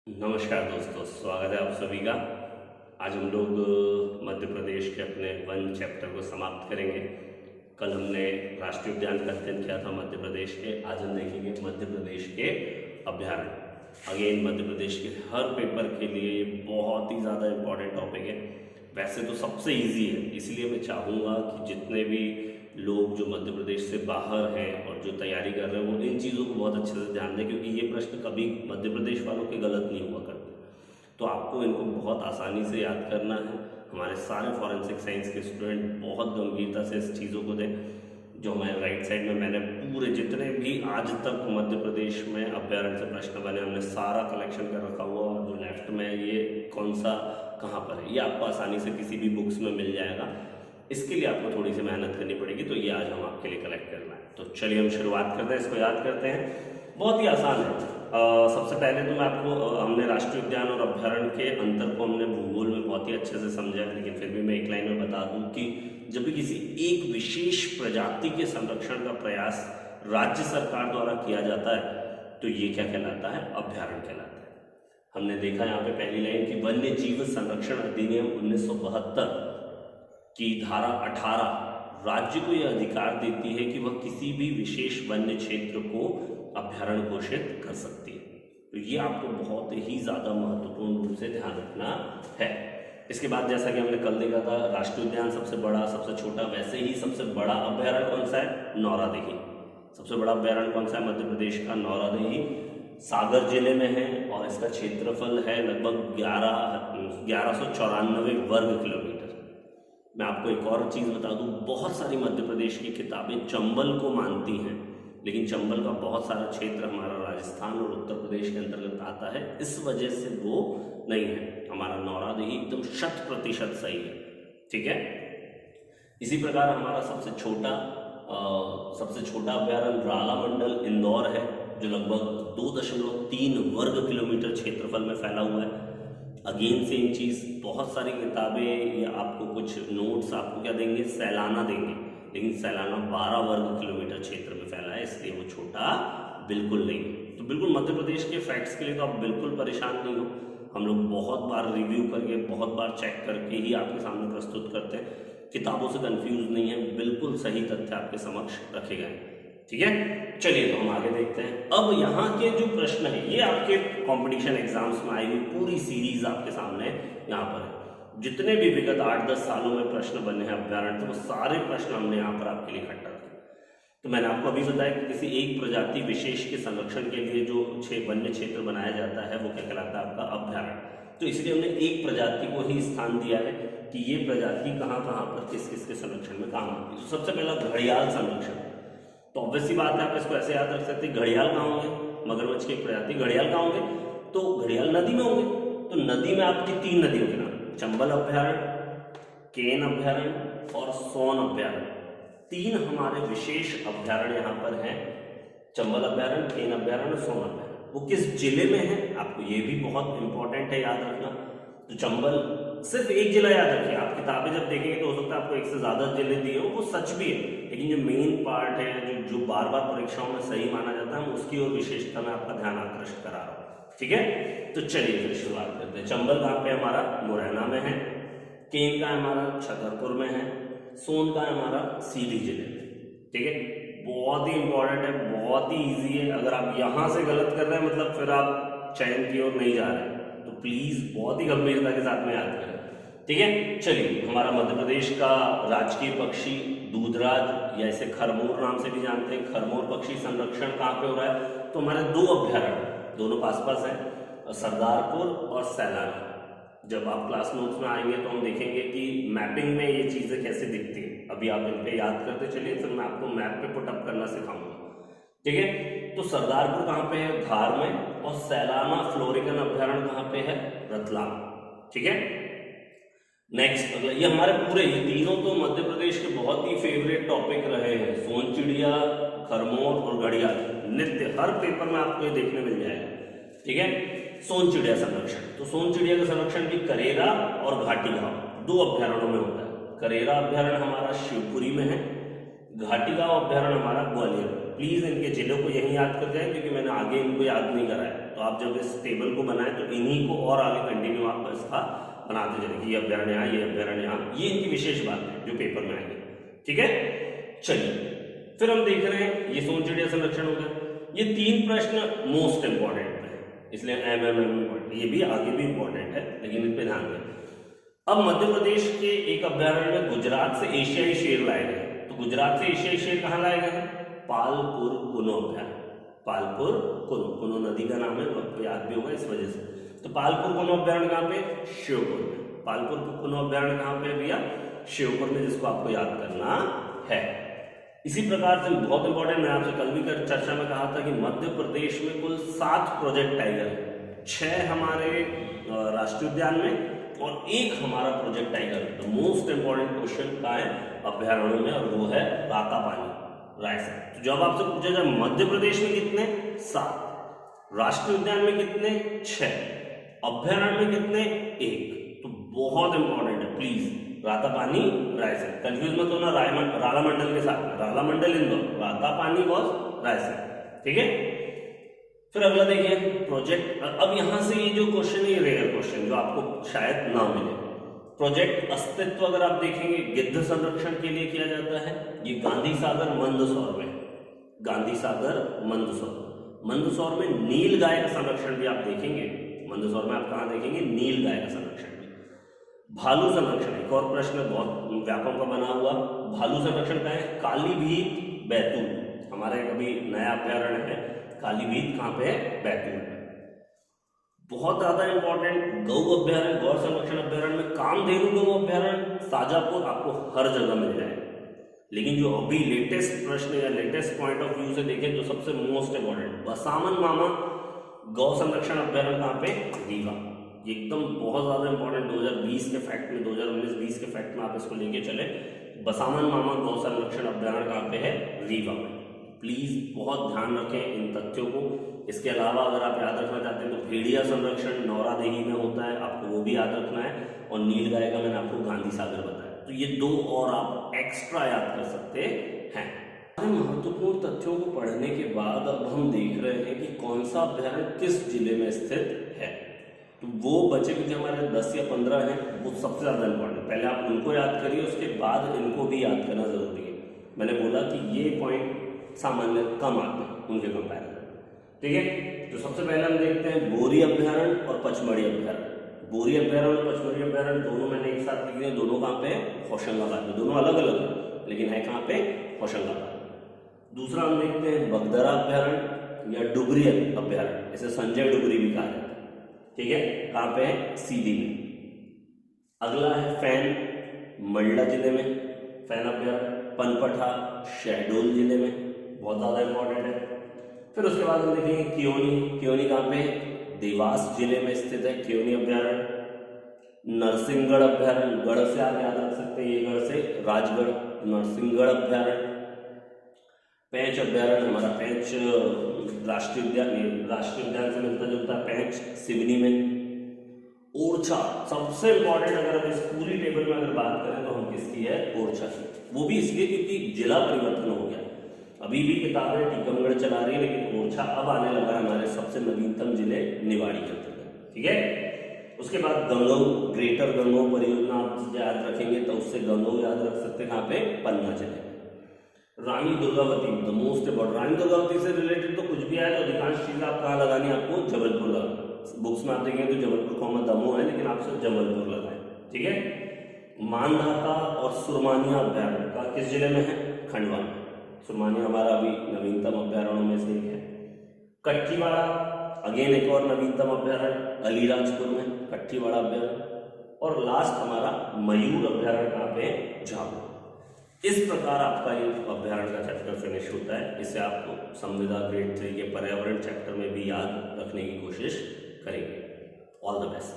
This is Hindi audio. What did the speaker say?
नमस्कार दोस्तों, स्वागत है आप सभी का। आज हम लोग मध्य प्रदेश के अपने वन चैप्टर को समाप्त करेंगे। कल हमने राष्ट्रीय उद्यान का अध्ययन किया था मध्य प्रदेश के। आज हम देखेंगे मध्य प्रदेश के अभ्यारण्य। अगेन मध्य प्रदेश के हर पेपर के लिए बहुत ही ज़्यादा इम्पोर्टेंट टॉपिक है। वैसे तो सबसे ईजी है, इसलिए मैं चाहूँगा कि जितने भी लोग जो मध्य प्रदेश से बाहर हैं और जो तैयारी कर रहे हैं वो इन चीज़ों को बहुत अच्छे से ध्यान दें, क्योंकि ये प्रश्न कभी मध्य प्रदेश वालों के गलत नहीं हुआ करते। तो आपको इनको बहुत आसानी से याद करना है। हमारे सारे फॉरेंसिक साइंस के स्टूडेंट बहुत गंभीरता से इस चीज़ों को दें। जो हमारे राइट साइड में मैंने पूरे जितने भी आज तक मध्य प्रदेश में अभ्यारण्य से प्रश्न बने हमने सारा कलेक्शन कर रखा हुआ, और जो लेफ्ट में ये कौन सा कहाँ पर है ये आपको आसानी से किसी भी बुक्स में मिल जाएगा। इसके लिए आपको थोड़ी सी मेहनत करनी पड़ेगी, तो ये आज हम आपके लिए कलेक्ट करना है। तो चलिए हम शुरुआत करते हैं, इसको याद करते हैं। बहुत ही आसान है। सबसे पहले तो मैं आपको हमने राष्ट्रीय उद्यान और अभ्यारण्य के अंतर को हमने भूगोल में बहुत ही अच्छे से समझा, लेकिन फिर भी मैं एक लाइन में बता दूं कि जब भी किसी एक विशेष प्रजाति के संरक्षण का प्रयास राज्य सरकार द्वारा किया जाता है तो ये क्या कहलाता है? अभ्यारण्य कहलाता है। हमने देखा यहाँ पे पहली लाइन की वन्य जीव संरक्षण अधिनियम 1972 की धारा 18 राज्य को यह अधिकार देती है कि वह किसी भी विशेष वन्य क्षेत्र को अभ्यारण्य घोषित कर सकती है। तो ये आपको बहुत ही ज्यादा महत्वपूर्ण रूप से ध्यान रखना है। इसके बाद जैसा कि हमने कल देखा था, राष्ट्रीय उद्यान सबसे बड़ा सबसे छोटा, वैसे ही सबसे बड़ा अभ्यारण्य कौन सा है? नौरादेही। सबसे बड़ा अभ्यारण्य कौन सा है मध्य प्रदेश का? नौरादेही सागर जिले में है, और इसका क्षेत्रफल है लगभग 1194 वर्ग किलोमीटर। मैं आपको एक और चीज़ बता दूं, बहुत सारी मध्य प्रदेश की किताबें चंबल को मानती हैं, लेकिन चंबल का बहुत सारा क्षेत्र हमारा राजस्थान और उत्तर प्रदेश के अंतर्गत आता है, इस वजह से वो नहीं है। हमारा नौरादेही एकदम 100% सही है, ठीक है। इसी प्रकार हमारा सबसे छोटा अभ्यारण्य राला मंडल इंदौर है, जो लगभग 2.3 वर्ग किलोमीटर क्षेत्रफल में फैला हुआ है। अगेन सेम चीज़, बहुत सारी किताबें या आपको कुछ नोट्स आपको क्या देंगे? सैलाना देंगे, लेकिन सैलाना 12 वर्ग किलोमीटर क्षेत्र में फैला है, इसलिए वो छोटा बिल्कुल नहीं है। तो बिल्कुल मध्य प्रदेश के फैक्ट्स के लिए तो आप बिल्कुल परेशान नहीं हो। हम लोग बहुत बार रिव्यू करके बहुत बार चेक करके ही आपके सामने प्रस्तुत करते हैं। किताबों से कंफ्यूज नहीं है, बिल्कुल सही तथ्य आपके समक्ष रखे गए, ठीक है। चलिए तो हम आगे देखते हैं। अब यहाँ के जो प्रश्न है ये आपके कंपटीशन एग्जाम्स में आई हुई पूरी सीरीज आपके सामने यहाँ पर है। जितने भी विगत 8-10 सालों में प्रश्न बने हैं अभ्यारण्य, तो वो सारे प्रश्न हमने यहाँ पर आपके लिए इकट्ठा रखे। तो मैंने आपको अभी बताया कि किसी एक प्रजाति विशेष के संरक्षण के लिए जो वन्य क्षेत्र बनाया जाता है वो क्या कहलाता है? आपका अभ्यारण्य। तो इसलिए हमने एक प्रजाति को ही स्थान दिया है कि ये प्रजाति कहाँ कहाँ पर किस किस के संरक्षण में काम आती है। तो सबसे पहला घड़ियाल संरक्षण। तो ऑब्वियस सी बात है, आप इसको ऐसे याद रख सकते हैं, घड़ियाल कहाँ होंगे? मगरमच्छ की प्रजाति घड़ियाल कहाँ होंगे? तो घड़ियाल नदी में होंगे। तो नदी में आपकी 3 नदियों के नाम, चंबल अभ्यारण्य, केन अभ्यारण्य और सोन अभ्यारण्य, 3 हमारे विशेष अभ्यारण्य यहाँ पर हैं। चंबल अभ्यारण्य, केन अभ्यारण्य, सोन अभ्यारण्य। वो किस जिले में है आपको ये भी बहुत इंपॉर्टेंट है याद रखना। तो चंबल सिर्फ एक जिला याद रखिए। आप किताबें जब देखेंगे तो हो सकता है आपको एक से ज्यादा जिले दिए हो, वो सच भी है, लेकिन जो मेन पार्ट है जो बार बार परीक्षाओं में सही माना जाता है, हम उसकी और विशेषता में आपका ध्यान आकर्षित करा रहा हूँ, ठीक है। तो चलिए फिर शुरुआत करते हैं। चंबल कहाँ पे हमारा? मुरैना में है। केन का हमारा छतरपुर में है। सोन का हमारा सीधी जिले में, ठीक है। बहुत ही इंपॉर्टेंट है, बहुत ही ईजी है। अगर आप यहाँ से गलत कर रहे हैं मतलब फिर आप चयन की ओर नहीं जा रहे हैं, तो प्लीज बहुत ही गंभीरता के साथ में याद करें, ठीक है। चलिए, हमारा मध्य प्रदेश का राजकीय पक्षी दूधराज या इसे खरमोर नाम से भी जानते हैं, खरमोर पक्षी संरक्षण कहाँ पे हो रहा है? तो हमारे 2 अभ्यारण्य दोनों पास पास है, सरदारपुर और सैलाना। जब आप क्लास नोट्स में आएंगे तो हम देखेंगे कि मैपिंग में ये चीजें कैसे दिखती है। अभी आप इन पे याद करते चलिए, फिर मैं आपको मैप पे पुटअप करना सिखाऊंगा, ठीक है। तो सरदारपुर कहाँ पे है? धार में। और सैलाना फ्लोरिकन अभ्यारण्य कहाँ पे है? रतलाम, ठीक है। नेक्स्ट अगला, ये हमारे पूरे ये तीनों तो मध्य प्रदेश के बहुत ही फेवरेट टॉपिक रहे हैं। सोन चिड़िया, खरमोर और घड़ियाल, नित्य हर पेपर में आपको ये देखने मिल जाएगा, ठीक है। सोन चिड़िया संरक्षण, तो सोन चिड़िया का संरक्षण भी करेरा और घाटी गांव 2 अभ्यारण्यों में होता है। करेरा अभ्यारण्य हमारा शिवपुरी में है, घाटीगांव अभ्यारण्य हमारा ग्वालियर। प्लीज इनके जिलों को यही याद कर जाए, क्योंकि मैंने आगे इनको याद नहीं कराया। तो आप जब इस टेबल को बनाए तो इन्हीं को और आगे कंटिन्यू आप इसका बनाते चले कि ये अभ्यारण्य यहाँ, ये अभ्यारण्य यहाँ, ये इनकी विशेष बात है जो पेपर में आएंगे। ठीक है, चलिए फिर हम देख रहे हैं ये सोन चिड़िया संरक्षण हो गया। ये 3 प्रश्न मोस्ट इंपॉर्टेंट है, इसलिए इम्पोर्टेंट, ये भी आगे भी इंपॉर्टेंट है, लेकिन इन पे ध्यान दें। अब मध्य प्रदेश के एक अभ्यारण्य में गुजरात से एशियाई शेर लाए गए। तो गुजरात से एशियाई शेर कहाँ लाए गए हैं? पालपुर कुनो अभ्यारण्य। पालपुर कुनो, कुनो नदी का नाम है, आपको याद भी होगा इस वजह से। तो पालपुर कुनो अभ्यारण्य कहाँ पे? श्योपुर में। पालपुर कुनो अभ्यारण्य कहाँ पे भैया? श्योपुर में, जिसको आपको याद करना है। इसी प्रकार से बहुत इंपॉर्टेंट, मैं आपसे कल भी चर्चा में कहा था कि मध्य प्रदेश में कुल 7 प्रोजेक्ट टाइगर है, 6 हमारे राष्ट्रीय उद्यान में और 1 हमारा प्रोजेक्ट टाइगर। तो मोस्ट इंपॉर्टेंट क्वेश्चन का है अभ्यारण्य में, और वो है रातापानी, रायसेन। तो जब आपसे पूछा जाए मध्य प्रदेश में कितने? 7, राष्ट्रीय उद्यान में कितने? 6, अभ्यारण्य में कितने? 1। तो बहुत इंपॉर्टेंट है, प्लीज रातापानी, रायसेन। कंफ्यूज मत होना रालामंडल के साथ, रालामंडल इंदौर, रातापानी वॉज रायसेन। ठीक है, फिर अगला देखिए प्रोजेक्ट। अब यहां से ये जो क्वेश्चन है, रेयर क्वेश्चन जो आपको शायद ना मिले। प्रोजेक्ट अस्तित्व अगर आप देखेंगे गिद्ध संरक्षण के लिए किया जाता है। ये गांधी सागर मंदसौर में, गांधी सागर मंदसौर में नील गाय का संरक्षण भी आप देखेंगे। मंदसौर में आप कहां देखेंगे? नील गाय का संरक्षण। भालू संरक्षण, एक और प्रश्न बहुत व्यापक का बना हुआ। भालू संरक्षण का है कालीभीत बैतूल, हमारा एक अभी नया अभ्यारण्य है कालीभीत। कहाँ पे है? बैतूल। बहुत ज्यादा इंपॉर्टेंट गौ अभ्यारण्य, गौ संरक्षण अभ्यारण्य में कामधेनु गौ अभ्यारण्य शाजापुर आपको हर जगह मिल जाएगा। लेकिन जो अभी लेटेस्ट प्रश्न या लेटेस्ट पॉइंट ऑफ व्यू से देखें तो सबसे मोस्ट इंपॉर्टेंट बसामन मामा गौ संरक्षण अभ्यारण्य कहाँ पे? रीवा। एकदम बहुत ज्यादा इंपॉर्टेंट 2020 के फैक्ट में, 2019-20 के फैक्ट में आप इसको लेके चले। बसामन मामा गौ संरक्षण अभ्यारण्य कहाँ पे है? रीवा में। प्लीज बहुत ध्यान रखें इन तथ्यों को। इसके अलावा अगर आप याद रखना चाहते हैं तो भेड़िया संरक्षण नौरादेही में होता है, आपको वो भी याद रखना है। और नीलगाय का मैंने आपको गांधी सागर बताया। तो ये 2 और आप एक्स्ट्रा याद कर सकते हैं। महत्वपूर्ण तथ्यों को पढ़ने के बाद अब हम देख रहे हैं कि कौन सा अभ्यारण्य किस जिले में स्थित है। तो वो बचे कुछ हमारे 10 या 15 हैं, वो सबसे ज्यादा इंपॉर्टेंट। पहले आप उनको याद करिए, उसके बाद इनको भी याद करना जरूरी है। मैंने बोला कि ये पॉइंट सामान्य कम आते हैं उनके कंपैरिजन। ठीक है, तो सबसे पहले हम देखते हैं बोरी अभ्यारण्य और पचमढ़ी अभ्यारण्य। बोरी अभ्यारण्य और पचमढ़ी अभ्यारण्य दोनों मैंने एक साथ लिख दिए। दोनों कहाँ पे? होशंगाबाद में। दोनों अलग अलग है लेकिन है कहाँ पे? होशंगाबाद। दूसरा हम देखते हैं बगदरा अभ्यारण्य या डुगरी अभ्यारण्य, इसे संजय डुगरी भी कहा जाता है। ठीक है, कहाँ पे है? सीधी में। अगला है फैन, मंडला जिले में फैन अभ्यारण्य। पनपठा शहडोल जिले में, बहुत ज्यादा इंपॉर्टेंट है। फिर उसके बाद हम देखेंगे कियोनी। कियोनी कहाँ पे? देवास जिले में स्थित है कियोनी अभ्यारण्य। नरसिंहगढ़ अभ्यारण्य, गढ़ से आप याद रख सकते हैं, ये गढ़ से राजगढ़, नरसिंहगढ़ अभ्यारण्य। पेंच अभ्यारण्य, हमारा पेंच राष्ट्रीय उद्यान से मिलता जुलता है, पेंच सिवनी में। ओरछा सबसे इंपॉर्टेंट, अगर हम इस पूरी टेबल में अगर बात करें तो हम किसकी है? ओरछा की। वो भी इसलिए क्योंकि जिला परिवर्तन हो गया। अभी भी किताबें टीकमगढ़ चला रही है, लेकिन ओरछा अब आने लगा हमारे सबसे नवीनतम जिले निवाड़ी के अंतर्गत। ठीक है, उसके बाद गंगऊ, ग्रेटर गंगऊ परियोजना आप याद रखेंगे तो उससे गंगऊ याद रख सकते हैं। कहाँ पे? पन्ना जिले। Rani Durgavati, the most important. Rani Durgavati से रिलेटेड तो कुछ भी आए तो अधिकांश चीजें आप कहाँ लगानी है? आपको जबलपुर लगाना। बुक्स में आप देखेंगे तो जबलपुर कॉमा दमोह है, लेकिन आप सिर्फ जबलपुर लगाए। ठीक है, मानधाता और सुरमानिया अभ्यारण्य का किस जिले में है? खंडवा में। सुरमानिया हमारा अभी नवीनतम अभ्यारण्यों में से एक है। कट्ठीवाड़ा अगेन एक और नवीनतम अभ्यारण्य, अलीराजपुर में कट्ठीवाड़ा अभ्यारण्य। और लास्ट हमारा मयूर अभ्यारण्य कहाँ पे? झाबुआ। इस प्रकार आपका ये अभ्यारण्य का चैप्टर फिनिश होता है। इसे आप संविदा ग्रेड 3 के पर्यावरण चैप्टर में भी याद रखने की कोशिश करेंगे। All the best.